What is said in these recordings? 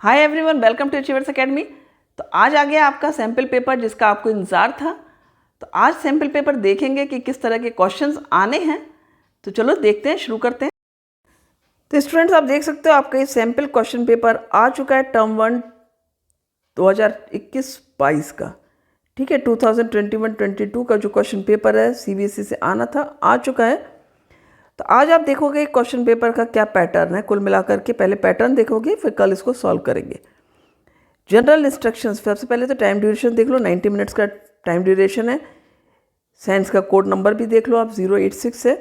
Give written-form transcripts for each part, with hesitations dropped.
Hi everyone, welcome to Achievers Academy. तो आज आ गया आपका सैम्पल पेपर जिसका आपको इंतज़ार था। तो आज सैम्पल पेपर देखेंगे कि किस तरह के क्वेश्चंस आने हैं। तो चलो देखते हैं, शुरू करते हैं। तो स्टूडेंट्स, आप देख सकते हो आपका ये सैम्पल क्वेश्चन पेपर आ चुका है टर्म 1 2021-22 का। ठीक है, 2021-22 का जो क्वेश्चन पेपर है CBSE से आना था, आ चुका है। तो आज आप देखोगे क्वेश्चन पेपर का क्या पैटर्न है। कुल मिलाकर के पहले पैटर्न देखोगे, फिर कल इसको सॉल्व करेंगे। जनरल इंस्ट्रक्शंस, सबसे पहले तो टाइम ड्यूरेशन देख लो, 90 मिनट्स का टाइम ड्यूरेशन है। साइंस का कोड नंबर भी देख लो आप, 086 है।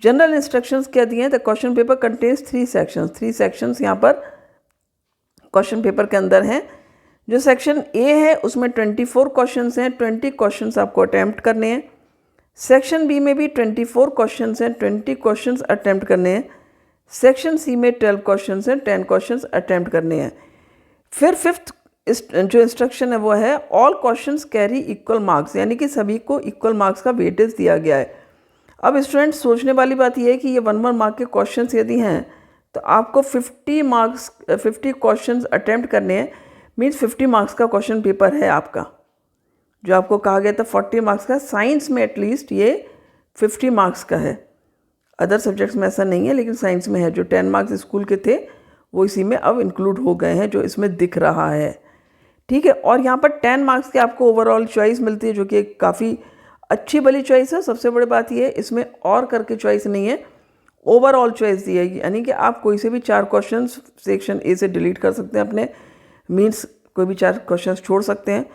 जनरल इंस्ट्रक्शंस क्या दिए हैं? The question paper contains 3 sections. 3 sections यहाँ पर क्वेश्चन पेपर के अंदर हैं। जो सेक्शन ए है उसमें 24 क्वेश्चंस हैं, 20 क्वेश्चंस आपको अटैम्प्ट करने हैं। सेक्शन बी में भी 24 क्वेश्चंस हैं, 20 क्वेश्चंस अटैम्प्ट करने हैं। सेक्शन सी में 12 क्वेश्चंस हैं, 10 क्वेश्चंस अटैम्प्ट करने हैं। फिर फिफ्थ जो इंस्ट्रक्शन है वो है all questions carry equal marks, यानी कि सभी को इक्वल मार्क्स का वेटेज दिया गया है। अब स्टूडेंट्स, सोचने वाली बात यह है कि ये 1 मार्क के क्वेश्चंस यदि हैं तो आपको 50 क्वेश्चंस अटैम्प्ट करने हैं। मीन्स 50 मार्क्स का क्वेश्चन पेपर है आपका। जो आपको कहा गया था 40 मार्क्स का, साइंस में एटलीस्ट ये 50 मार्क्स का है। अदर सब्जेक्ट्स में ऐसा नहीं है, लेकिन साइंस में है। जो 10 मार्क्स स्कूल के थे वो इसी में अब इंक्लूड हो गए हैं, जो इसमें दिख रहा है। ठीक है, और यहाँ पर 10 मार्क्स की आपको ओवरऑल चॉइस मिलती है, जो कि काफ़ी अच्छी वाली चॉइस है। सबसे बड़ी बात ये है, इसमें और करके चॉइस नहीं है, ओवरऑल चॉइस दी है। यानी कि आप कोई से भी 4 क्वेश्चन सेक्शन ए से डिलीट कर सकते हैं अपने, मीन्स कोई भी 4 क्वेश्चन छोड़ सकते हैं।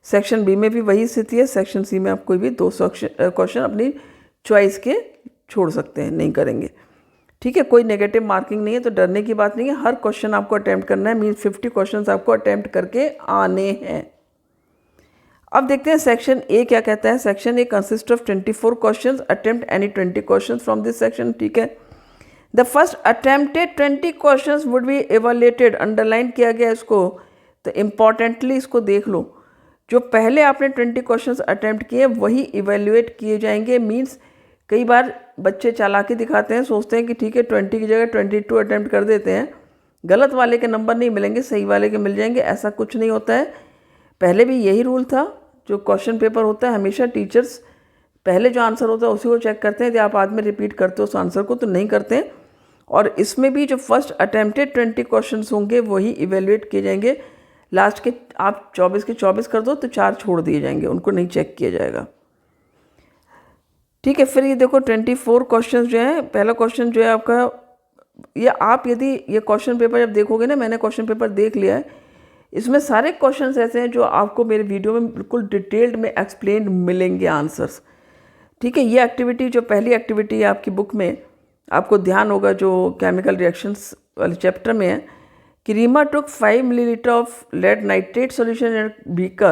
सेक्शन बी में भी वही स्थिति है। सेक्शन सी में आप कोई भी 2 क्वेश्चन अपनी चॉइस के छोड़ सकते हैं, नहीं करेंगे। ठीक है, कोई नेगेटिव मार्किंग नहीं है, तो डरने की बात नहीं है। हर क्वेश्चन आपको अटैम्प्ट करना है, मीन्स 50 क्वेश्चन आपको अटैम्प्ट करके आने हैं। अब देखते हैं सेक्शन ए क्या कहता है। Section A consist of 24 question, attempt any 20 question from this section. ठीक है, the first attempted 20 question would be evaluated. Underline किया गया इसको, तो इम्पॉर्टेंटली इसको देख लो। जो पहले आपने 20 क्वेश्चंस अटैम्प्ट किए वही इवेल्युएट किए जाएंगे। मींस कई बार बच्चे चालाकी दिखाते हैं, सोचते हैं कि ठीक है 20 की जगह 22 अटैम्प्ट कर देते हैं, गलत वाले के नंबर नहीं मिलेंगे, सही वाले के मिल जाएंगे। ऐसा कुछ नहीं होता है। पहले भी यही रूल था। जो क्वेश्चन पेपर होता है हमेशा टीचर्स पहले जो आंसर होता है उसी को चेक करते हैं। यदि आप बाद में रिपीट करते हो उस आंसर को तो नहीं करते हैं। और इसमें भी जो फर्स्ट अटैम्प्टेड 20 क्वेश्चन होंगे वही इवेल्युएट किए जाएंगे। लास्ट के आप 24 के 24 कर दो तो 4 छोड़ दिए जाएंगे, उनको नहीं चेक किया जाएगा। ठीक है, फिर ये देखो 24 क्वेश्चंस जो हैं, पहला क्वेश्चन जो है आपका, ये आप यदि ये क्वेश्चन पेपर जब देखोगे ना, मैंने क्वेश्चन पेपर देख लिया है, इसमें सारे क्वेश्चंस ऐसे हैं जो आपको मेरे वीडियो में बिल्कुल डिटेल्ड में एक्सप्लेन मिलेंगे आंसर्स। ठीक है, ये एक्टिविटी जो पहली एक्टिविटी है आपकी बुक में, आपको ध्यान होगा जो केमिकल रिएक्शंस वाले चैप्टर में है कि Reema took 5 milliliter of lead nitrate solution in a beaker,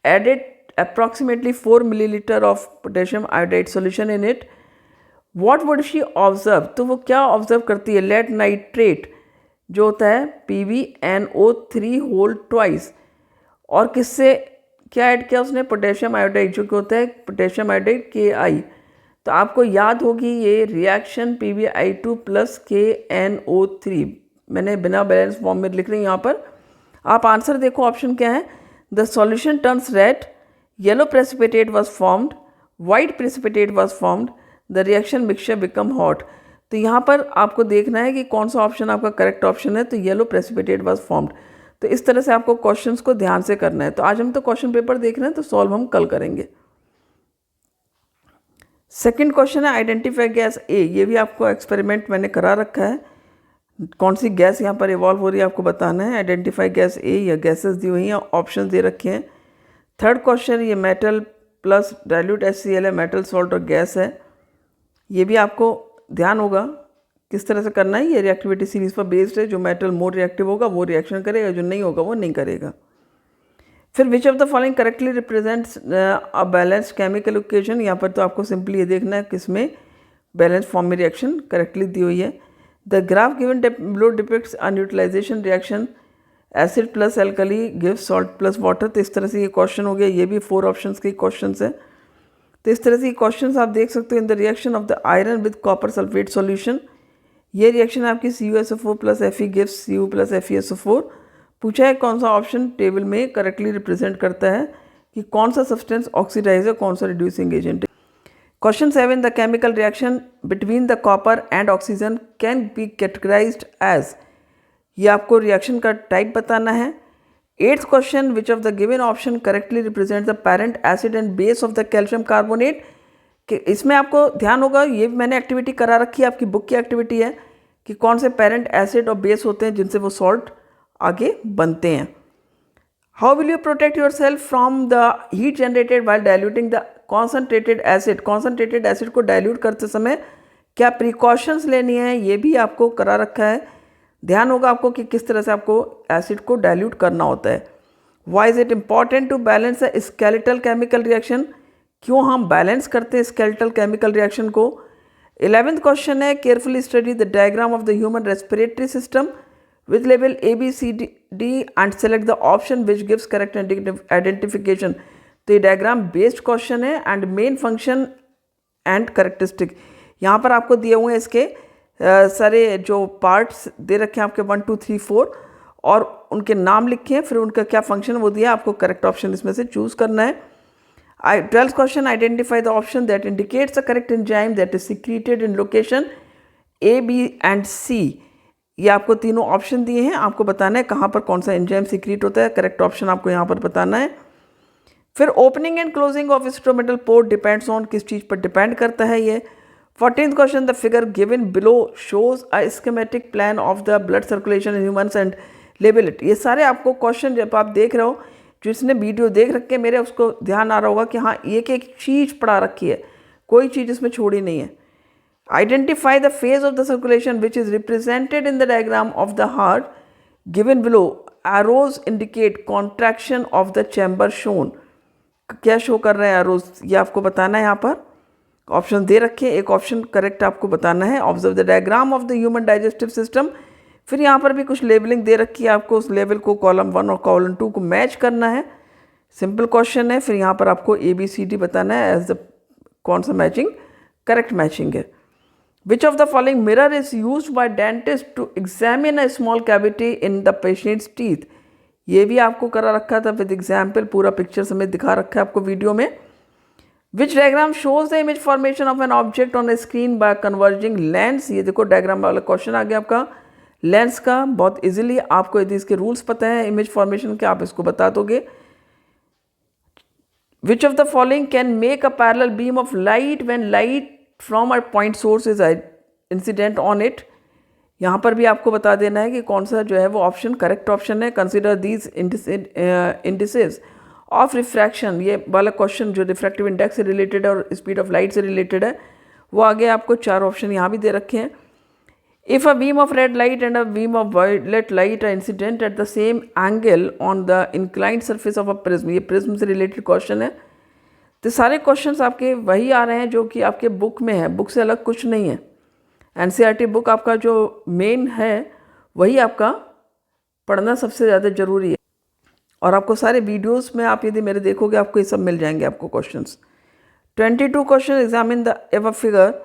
added approximately 4 milliliter of potassium iodide solution in it. What would she observe? तो वो क्या ऑब्जर्व करती है? लेड नाइट्रेट जो होता है PbNO3 होल ट्वाइस, और किससे क्या ऐड किया उसने? पोटेशियम आयोडाइड, जो कि होता है पोटेशियम आयोडाइड Ki। तो आपको याद होगी ये रिएक्शन PbI2 प्लस KNO3, मैंने बिना बैलेंस फॉर्म में लिख रही हूँ यहाँ पर। आप आंसर देखो, ऑप्शन क्या है? The solution turns red, yellow precipitate was formed, white precipitate was formed, the reaction mixture become hot. तो यहाँ पर आपको देखना है कि कौन सा ऑप्शन आपका करेक्ट ऑप्शन है। तो येलो प्रेसिपिटेट वॉज फॉर्म्ड। तो इस तरह से आपको क्वेश्चंस को ध्यान से करना है। तो आज हम तो क्वेश्चन पेपर देख रहे हैं, तो सॉल्व हम कल करेंगे। सेकेंड क्वेश्चन है आइडेंटिफाई गैस ए। ये भी आपको एक्सपेरिमेंट मैंने करा रखा है। कौन सी गैस यहाँ पर इवॉल्व हो रही है आपको बताना है। आइडेंटिफाई गैस ए, या गैसेस दी हुई हैं, ऑप्शन दे रखे हैं। थर्ड क्वेश्चन, ये मेटल प्लस डाइल्यूट HCl है, मेटल सॉल्ट और गैस है। ये भी आपको ध्यान होगा किस तरह से करना है। ये रिएक्टिविटी सीरीज पर बेस्ड है। जो मेटल मोर रिएक्टिव होगा वो रिएक्शन करेगा, जो नहीं होगा वो नहीं करेगा। फिर विच of the following correctly represents a balanced chemical equation. यहाँ पर तो आपको सिंपली ये देखना है किसमें बैलेंस फॉर्म में रिएक्शन करेक्टली दी हुई है। The graph given below depicts a neutralization reaction, acid plus alkali gives salt plus water। तो इस तरह से ये क्वेश्चन हो गया। ये भी 4 ऑप्शंस के क्वेश्चंस है। तो इस तरह से ये क्वेश्चंस आप देख सकते हो। In the reaction of the iron with copper sulphate solution, ये रिएक्शन आपकी CuSO4 plus Fe gives Cu plus FeSO4। पूछा है कौन सा ऑप्शन टेबल में करेक्टली रिप्रेजेंट करता है कि कौन सा सब्सटेंस ऑक्सीडाइज है, कौन सा रिड्यूसिंग एजेंट है। Question 7, the chemical reaction between the copper and oxygen can be categorised as, ये आपको रिएक्शन का टाइप बताना है। 8th question, which of the given option correctly represent the parent acid and base of the calcium carbonate, कि इसमें आपको ध्यान होगा, ये मैंने एक्टिविटी करा रखी है, आपकी बुक की एक्टिविटी है कि कौन से पेरेंट एसिड और बेस होते हैं जिनसे वो सॉल्ट आगे बनते हैं। How will you protect your self from the heat generated while diluting the concentrated acid, concentrated acid को डाइल्यूट करते समय क्या प्रिकॉशंस लेनी है, ये भी आपको करा रखा है। ध्यान होगा आपको कि किस तरह से आपको एसिड को डाइल्यूट करना होता है। Why is it important to balance a skeletal chemical reaction, क्यों हम बैलेंस करते हैं स्केलेटल केमिकल रिएक्शन को। 11th क्वेश्चन है, carefully study the diagram of the human respiratory system with level ABCD and select the option which gives correct identification. तो ये diagram based question है and main function and characteristic, यहाँ पर आपको दिए हुए हैं इसके सारे जो पार्ट्स दे रखे हैं आपके 1 2 3 4 और उनके नाम लिखे हैं, फिर उनका क्या फंक्शन वो दिया, आपको करेक्ट ऑप्शन इसमें से चूज़ करना है। 12th question, identify the option that indicates the correct enzyme that is secreted in location A, B and C। ये आपको तीनों ऑप्शन दिए हैं, आपको बताना है कहाँ पर कौन सा एंजाइम सिक्रीट होता है, करेक्ट ऑप्शन आपको यहाँ पर बताना है। फिर opening and closing of instrumental port depends on, किस चीज़ पर डिपेंड करता है ये। 14th question, the figure given below shows a schematic plan of the blood circulation in humans and label it. ये सारे आपको क्वेश्चन जब आप देख रहे हो, जिसने वीडियो देख रखे मेरे उसको ध्यान आ रहा होगा कि हाँ एक एक चीज़ पढ़ा रखी है, कोई चीज़ इसमें छोड़ी नहीं है। Identify the phase of the circulation which is represented in the diagram of the heart given below, arrows indicate contraction of the chamber shown. क्या शो कर रहे हैं एरोज, ये आपको बताना है। यहाँ पर ऑप्शन दे रखे हैं, एक ऑप्शन करेक्ट आपको बताना है। Observe the diagram of the human digestive system, फिर यहाँ पर भी कुछ लेबलिंग दे रखी है, आपको उस लेवल को कॉलम 1 और कॉलम 2 को मैच करना है। सिंपल क्वेश्चन है। फिर यहाँ पर आपको ABCD बताना है एज द कौन सा मैचिंग करेक्ट मैचिंग है। Which of the following mirror is use by dentist to examine a small cavity in the patient's teeth, ये भी आपको करा रखा था विद एग्जाम्पल, पूरा पिक्चर समेत दिखा रखा है आपको वीडियो में। Which diagram shows the image formation of an object on the screen by converging lens, ये देखो डायग्राम वाला क्वेश्चन आ गया आपका लेंस का। बहुत इजीली आपको यदि इसके रूल्स पता है इमेज फॉर्मेशन के, आप इसको बता दोगे। विच of the following can make a parallel beam of light when light from a point source is incident on it, यहाँ पर भी आपको बता देना है कि कौन सा जो है वो ऑप्शन करेक्ट ऑप्शन है। Consider these indices of refraction, ये वाला क्वेश्चन जो रिफ्रैक्टिव इंडेक्स से रिलेटेड है और स्पीड ऑफ लाइट से रिलेटेड है, वो आगे आपको 4 ऑप्शन यहाँ भी दे रखे हैं। If a beam of red light and a beam of violet light are incident at the same angle on the inclined surface of a prism, ये prism से related question है। तो सारे questions आपके वही आ रहे हैं जो कि आपके बुक में है, बुक से अलग कुछ नहीं है। NCERT बुक आपका जो मेन है वही आपका पढ़ना सबसे ज़्यादा ज़रूरी है, और आपको सारे वीडियोस में आप यदि मेरे देखोगे आपको ये सब मिल जाएंगे आपको questions. 22 question, examine the ever figure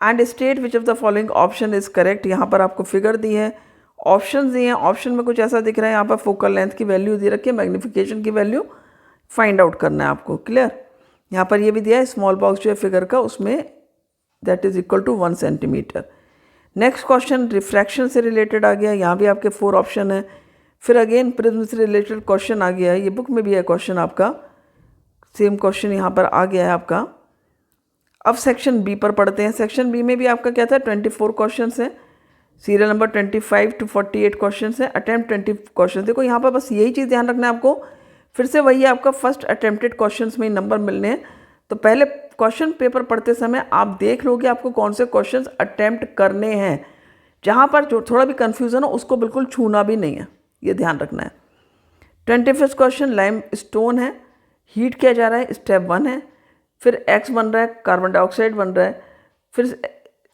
and state which of the following option is correct. यहाँ पर आपको फिगर दी है, ऑप्शन दिए हैं, ऑप्शन में कुछ ऐसा दिख रहा है, यहाँ पर फोकल लेंथ की वैल्यू दे रखी है, मैग्नीफिकेशन की वैल्यू फाइंड आउट करना है आपको। क्लियर, यहाँ पर ये भी दिया है स्मॉल बॉक्स जो है फिगर का, उसमें that is equal to 1 centimetre. Next question refraction से रिलेटेड आ गया, यहाँ भी आपके 4 ऑप्शन है। फिर अगेन प्रिज्म से रिलेटेड क्वेश्चन आ गया है, ये बुक में भी है क्वेश्चन आपका, सेम क्वेश्चन यहाँ पर आ गया है आपका। अब सेक्शन बी पर पढ़ते हैं। सेक्शन बी में भी आपका क्या था, 24 क्वेश्चन है, सीरियल नंबर 25 to 48 क्वेश्चन है, अटैम्प्ट 20 क्वेश्चन। देखो यहाँ पर बस यही चीज़ ध्यान रखना है आपको, फिर से वही आपका फर्स्ट अटैम्प्टेड क्वेश्चन में ही नंबर मिलने हैं। तो पहले क्वेश्चन पेपर पढ़ते समय आप देख लो कि आपको कौन से क्वेश्चन अटैम्प्ट करने हैं, जहाँ पर जो थोड़ा भी कन्फ्यूज़न हो उसको बिल्कुल छूना भी नहीं है, ये ध्यान रखना है। 25 क्वेश्चन लाइम स्टोन है, हीट किया जा रहा है, स्टेप 1 है। फिर X बन रहा है, कार्बन डाइऑक्साइड बन रहा है। फिर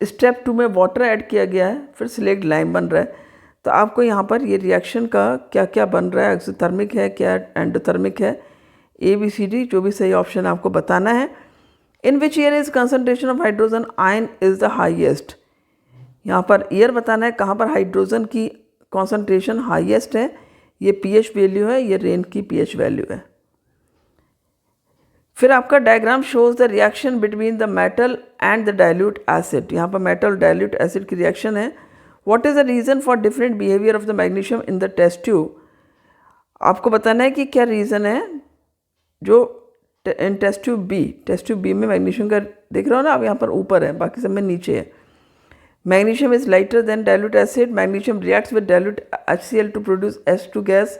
स्टेप 2 में वाटर ऐड किया गया है, फिर सिलेक्ट लाइम बन रहा है। तो आपको यहाँ पर ये रिएक्शन का क्या क्या बन रहा है, एक्सोथर्मिक है क्या एंडोथर्मिक है, ABCD जो भी सही ऑप्शन आपको बताना है। In which year is concentration of hydrogen ion is the highest, यहाँ पर ईयर बताना है कहाँ पर हाइड्रोजन की कॉन्सेंट्रेशन हाईएस्ट है। ये पीएच वैल्यू है, ये रेन की पीएच वैल्यू है। फिर आपका diagram shows the reaction between the metal and the dilute acid. यहाँ पर मेटल और डाइल्यूट एसिड की रिएक्शन है। What is the reason for different behaviour of the magnesium in the test tube. आपको बताना है कि क्या रीज़न है जो इन टेस्ट ट्यूब बी में मैग्नीशियम का देख रहे हो ना आप, यहाँ पर ऊपर है, बाकी सब में नीचे है। Magnesium is lighter than dilute acid. Magnesium reacts with dilute HCl to produce H2 gas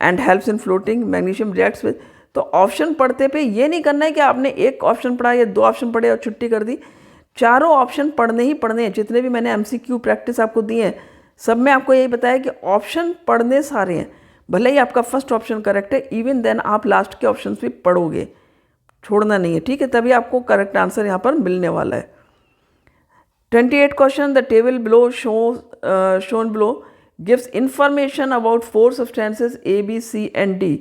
and helps in floating. Magnesium reacts with, तो ऑप्शन पढ़ते पे ये नहीं करना है कि आपने एक ऑप्शन पढ़ा या दो ऑप्शन पढ़े और छुट्टी कर दी। चारों ऑप्शन पढ़ने ही पढ़ने हैं। जितने भी मैंने MCQ प्रैक्टिस आपको दिए हैं सब में आपको यही बताया कि ऑप्शन पढ़ने सारे हैं। भले ही आपका फर्स्ट ऑप्शन करेक्ट है, इवन देन आप लास्ट के ऑप्शन भी पढ़ोगे, छोड़ना नहीं है, ठीक है, तभी आपको करेक्ट आंसर यहाँ पर मिलने वाला है। 28 question, the table below shown below gives information about 4 substances A, B, C and D।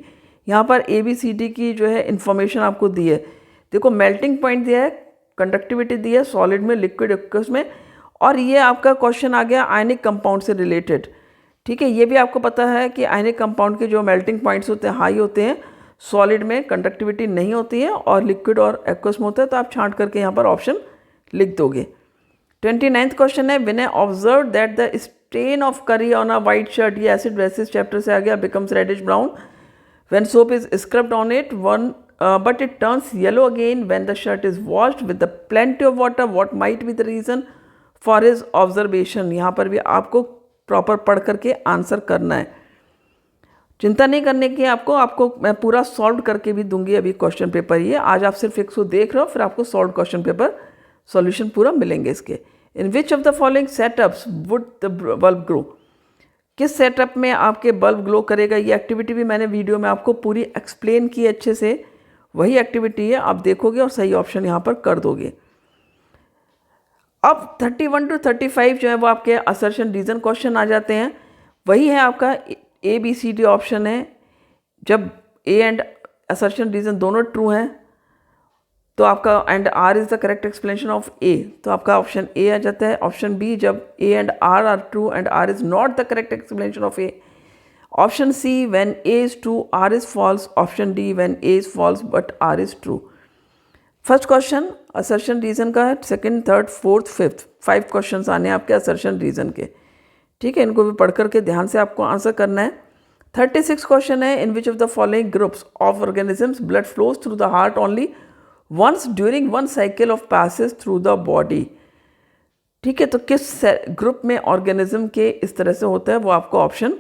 यहाँ पर A, B, C, D की जो है इन्फॉर्मेशन आपको दी है। देखो मेल्टिंग पॉइंट दिया है, कंडक्टिविटी दी है सॉलिड में, लिक्विड एक्वस में, और ये आपका क्वेश्चन आ गया आयनिक कंपाउंड से रिलेटेड, ठीक है। ये भी आपको पता है कि आयनिक कंपाउंड के जो मेल्टिंग पॉइंट्स होते हैं हाई होते हैं, सॉलिड में कंडक्टिविटी नहीं होती है और लिक्विड और एक्वस में होता है, तो आप छांट करके यहाँ पर ऑप्शन लिख दोगे। 29th क्वेश्चन है, Vinay observe that the stain of curry on a white shirt, ये एसिड बेसिस चैप्टर से आ गया, becomes reddish brown when soap is scrubbed on it, but it turns yellow again when the shirt is washed with the plenty of water. What might be the reason for his observation? यहाँ पर भी आपको proper पढ़ करके answer करना है, चिंता नहीं करने की। आपको मैं पूरा सॉल्व करके भी दूंगी अभी क्वेश्चन पेपर। ये आज आप सिर्फ एक देख रहे हो, फिर आपको सॉल्व क्वेश्चन पेपर सॉल्यूशन पूरा मिलेंगे इसके। In which of the following setups would the bulb glow, किस सेटअप में आपके बल्ब ग्लो करेगा। ये एक्टिविटी भी मैंने वीडियो में आपको पूरी एक्सप्लेन की अच्छे से, वही एक्टिविटी है, आप देखोगे और सही ऑप्शन यहाँ पर कर दोगे। अब 31 to 35 जो है वो आपके असर्शन रीजन क्वेश्चन आ जाते हैं। वही है आपका ABCD ऑप्शन है। जब A एंड असर्शन रीजन दोनों ट्रू हैं तो आपका and R is the correct explanation of A, तो आपका ऑप्शन A आ जाता है। ऑप्शन B, जब A and R are true and R is not the correct explanation of A। Option C, when A is true R is false। Option D, when A is false but R is true। First question assertion reason का है, second, third, fourth, fifth, 5 questions आने हैं आपके assertion reason के, ठीक है। इनको भी पढ़ करके ध्यान से आपको आंसर करना है। 36 क्वेश्चन है, in which of the following groups of organisms blood flows through the heart only once during one cycle of passes through the body, ठीक है। तो किस ग्रुप में ऑर्गेनिज्म के इस तरह से होता है वो आपको ऑप्शन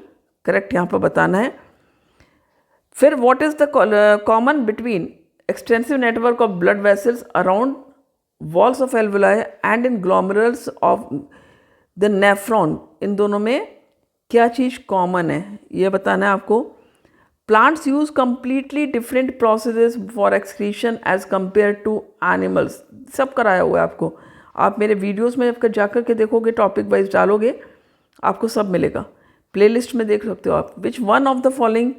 करेक्ट यहाँ पर बताना है। फिर what is the common between extensive network of blood vessels around walls of alveoli and in glomeruli of the nephron, इन दोनों में क्या चीज़ कॉमन है ये बताना है आपको। Plants use completely different processes for excretion as compared to animals। सब कराया हुआ है आपको, आप मेरे वीडियोस में जाकर के देखोगे, टॉपिक वाइज डालोगे, आपको सब मिलेगा, प्लेलिस्ट में देख सकते हो आप। Which one of the following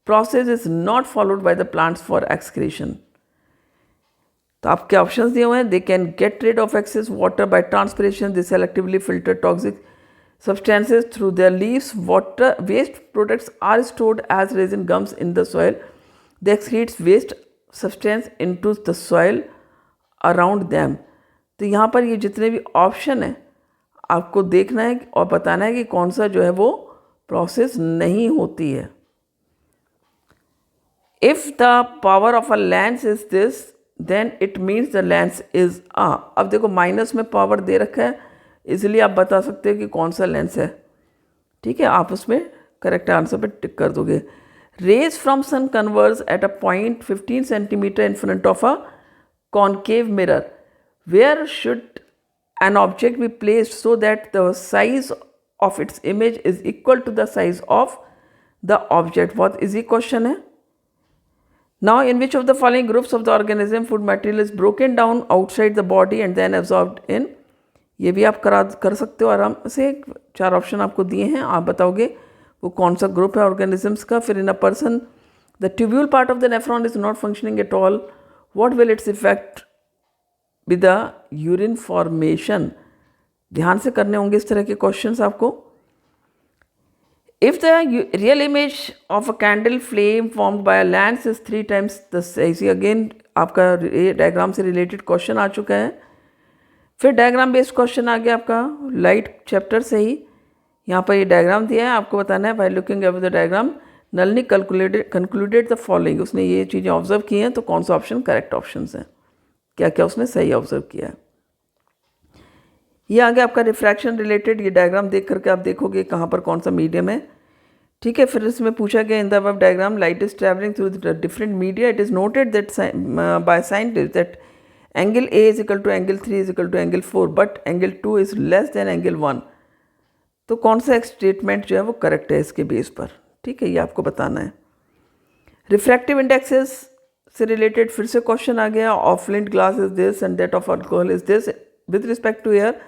process is not followed by the plants for excretion? तो आपके ऑप्शंस दिए हुए हैं। They can get rid of excess water by transpiration, they selectively filter toxic substances through their leaves, water waste products are stored as resin gums in the soil, they excrete waste substance into the soil around them। तो यहाँ पर ये जितने भी option हैं आपको देखना है और बताना है कि कौन सा जो है वो प्रोसेस नहीं होती है। If the power of a lens is this then it means the lens is अब देखो माइनस में पावर दे रखा है, इसलिए आप बता सकते हो कि कौन सा लेंस है, ठीक है। आप उसमें करेक्ट आंसर पे टिक कर दोगे। Rays from sun converge at a point 15 centimetre in front of a concave mirror, where should an object be placed so that the size of its image is equal to the size of the object. बहुत easy question है। Now, in which of the following groups of the organism food material is broken down outside the body and then absorbed in? ये भी आप कर सकते हो आराम से। 4 ऑप्शन आपको दिए हैं, आप बताओगे वो कौन सा ग्रुप है ऑर्गेनिजम्स का। फिर in a person the tubule part of the nephron is not functioning at all, what will its effect with the urine formation. ध्यान से करने होंगे इस तरह के क्वेश्चंस आपको। If the real image of a candle flame formed by a lens is 3 times the size, again आपका diagram से रिलेटेड क्वेश्चन आ चुका है। फिर डायग्राम बेस्ड क्वेश्चन आ गया आपका लाइट चैप्टर से ही। यहाँ पर ये डायग्राम दिया है, आपको बताना है by looking at the diagram Nalini concluded the following. उसने ये चीज़ें ऑब्जर्व की हैं, तो कौन सा ऑप्शन करेक्ट ऑप्शन है, क्या क्या उसने सही ऑब्जर्व किया है। ये आगे आपका रिफ्रैक्शन रिलेटेड ये डायग्राम देख करके आप देखोगे कहाँ पर कौन सा मीडियम है। ठीक है, फिर इसमें पूछा गया in the above diagram light is travelling through the different media, it is noted that by scientist that angle A is equal to angle 3 is equal to angle 4 but angle 2 is less than angle 1। तो कौन सा एक statement जो है वो correct है इसके base पर। ठीक है, ये आपको बताना है। रिफ्रैक्टिव इंडेक्सेस से रिलेटेड फिर से क्वेश्चन आ गया, of flint glass is this and that of alcohol is this with respect to air,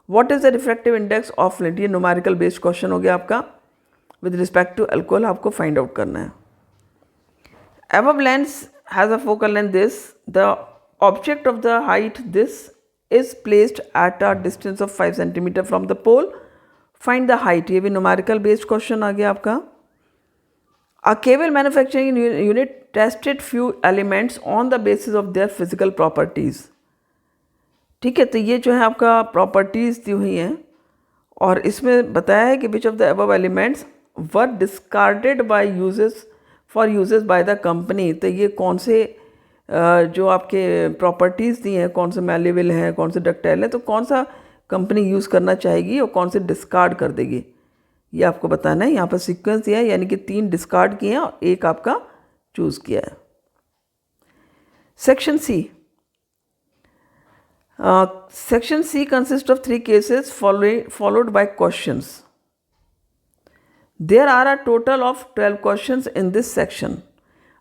what is the refractive index of flint. ये न्यूमेरिकल बेस्ड क्वेश्चन हो गया आपका। विद रिस्पेक्ट टू अल्कोहल आपको find out करना है। Above lens has a focal length this, the object of the height this is placed at a distance of 5 centimetre from the pole, find the height. ये भी numerical based question आ गया आपका। A cable manufacturing unit tested few elements on the basis of their physical properties. ठीक है, तो ये जो है आपका प्रॉपर्टीज़ दी हुई हैं और इसमें बताया है कि which of the above elements were discarded by uses for uses by the company. तो ये कौन से जो आपके प्रॉपर्टीज़ दी हैं, कौन से मैलेबल हैं, कौन से डक्टाइल हैं, तो कौन सा कंपनी यूज़ करना चाहेगी और कौन से डिस्कार्ड कर देगी, ये आपको बताना है। यहाँ पर सीक्वेंस दिया है, यानी कि 3 डिस्कार्ड किए हैं और 1 आपका चूज़ किया है। Section C, section C consist of 3 cases followed by questions. There are a total of 12 questions in this section.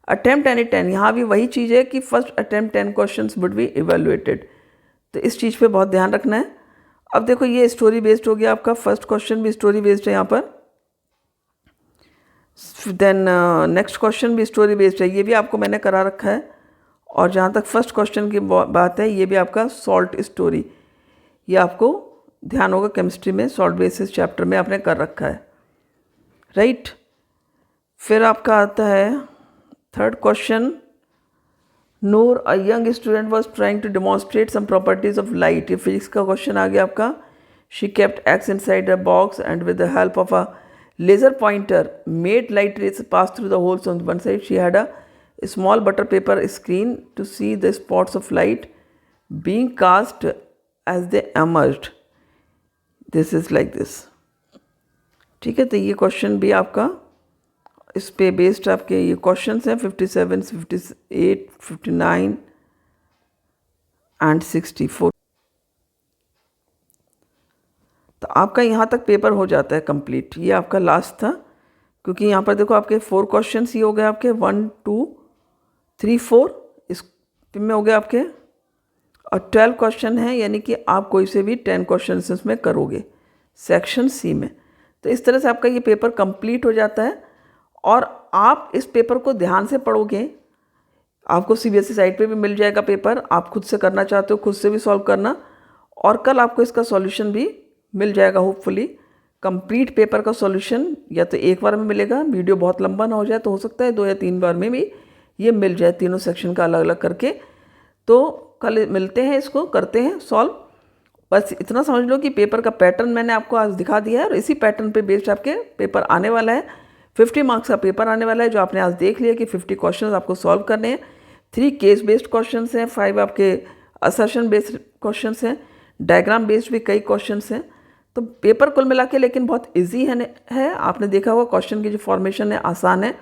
Attempt any 10, यहाँ भी वही चीज़ है कि first attempt 10 questions would be evaluated। तो इस चीज़ पे बहुत ध्यान रखना है। अब देखो ये स्टोरी बेस्ड हो गया आपका, फर्स्ट क्वेश्चन भी स्टोरी बेस्ड है यहाँ पर। देन नेक्स्ट क्वेश्चन भी स्टोरी बेस्ड है, ये भी आपको मैंने करा रखा है। और जहाँ तक फर्स्ट क्वेश्चन की बात है, ये भी आपका सॉल्ट स्टोरी, ये आपको ध्यान होगा केमिस्ट्री में सॉल्ट बेसिस चैप्टर में आपने कर रखा है, राइट। फिर आपका आता है third question, Noor a young student was trying to demonstrate some properties of light. ये फिजिक्स का क्वेश्चन आ गया आपका। She kept X inside a box and with the help of a laser pointer made light rays pass through the holes on one side. She had a small butter paper screen to see the spots of light being cast as they emerged. This is like this. ठीक है, तो ये question भी आपका इस पे based आपके ये क्वेश्चंस हैं 57, 58, 59 एंड 64। तो आपका यहाँ तक पेपर हो जाता है कंप्लीट। ये आपका लास्ट था, क्योंकि यहाँ पर देखो आपके 4 क्वेश्चंस ही हो गए आपके 1, 2, 3, 4 इस में हो गए आपके, और 12 क्वेश्चन हैं, यानी कि आप कोई से भी 10 क्वेश्चन इसमें करोगे सेक्शन सी में। तो इस तरह से आपका ये पेपर कंप्लीट हो जाता है और आप इस पेपर को ध्यान से पढ़ोगे। आपको सीबीएसई साइट पे भी मिल जाएगा पेपर, आप खुद से करना चाहते हो खुद से भी सॉल्व करना, और कल आपको इसका सॉल्यूशन भी मिल जाएगा होपफुली। कंप्लीट पेपर का सॉल्यूशन या तो एक बार में मिलेगा, वीडियो बहुत लंबा ना हो जाए तो हो सकता है 2 या 3 बार में भी ये मिल जाए, तीनों सेक्शन का अलग अलग करके। तो कल मिलते हैं, इसको करते हैं सॉल्व। बस इतना समझ लो कि पेपर का पैटर्न मैंने आपको आज दिखा दिया है और इसी पैटर्न पे बेस्ड आपके पेपर आने वाला है। 50 मार्क्स का पेपर आने वाला है, जो आपने आज देख लिया कि 50 क्वेश्चन आपको सॉल्व करने हैं। 3 केस बेस्ड क्वेश्चन हैं, 5 आपके असर्शन बेस्ड क्वेश्चन हैं, डायग्राम बेस्ड भी कई क्वेश्चन हैं। तो पेपर कुल मिला के लेकिन बहुत ईजी है। आपने देखा होगा क्वेश्चन की जो फॉर्मेशन है आसान है,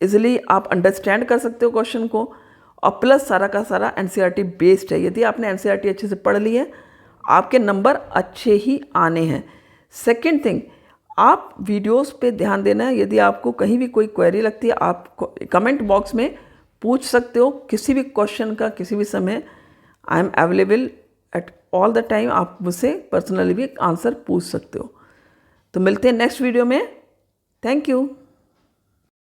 इजीली आप अंडरस्टैंड कर सकते हो क्वेश्चन को, और प्लस सारा का सारा एनसीईआरटी बेस्ड है। यदि आपने एनसीईआरटी अच्छे से पढ़ ली है, आपके नंबर अच्छे ही आने हैं। सेकंड थिंग, आप वीडियोस पे ध्यान देना है। यदि आपको कहीं भी कोई क्वेरी लगती है, आप कमेंट बॉक्स में पूछ सकते हो किसी भी क्वेश्चन का, किसी भी समय। I am available at all the time, आप मुझसे पर्सनली भी आंसर पूछ सकते हो। तो मिलते हैं नेक्स्ट वीडियो में। Thank you.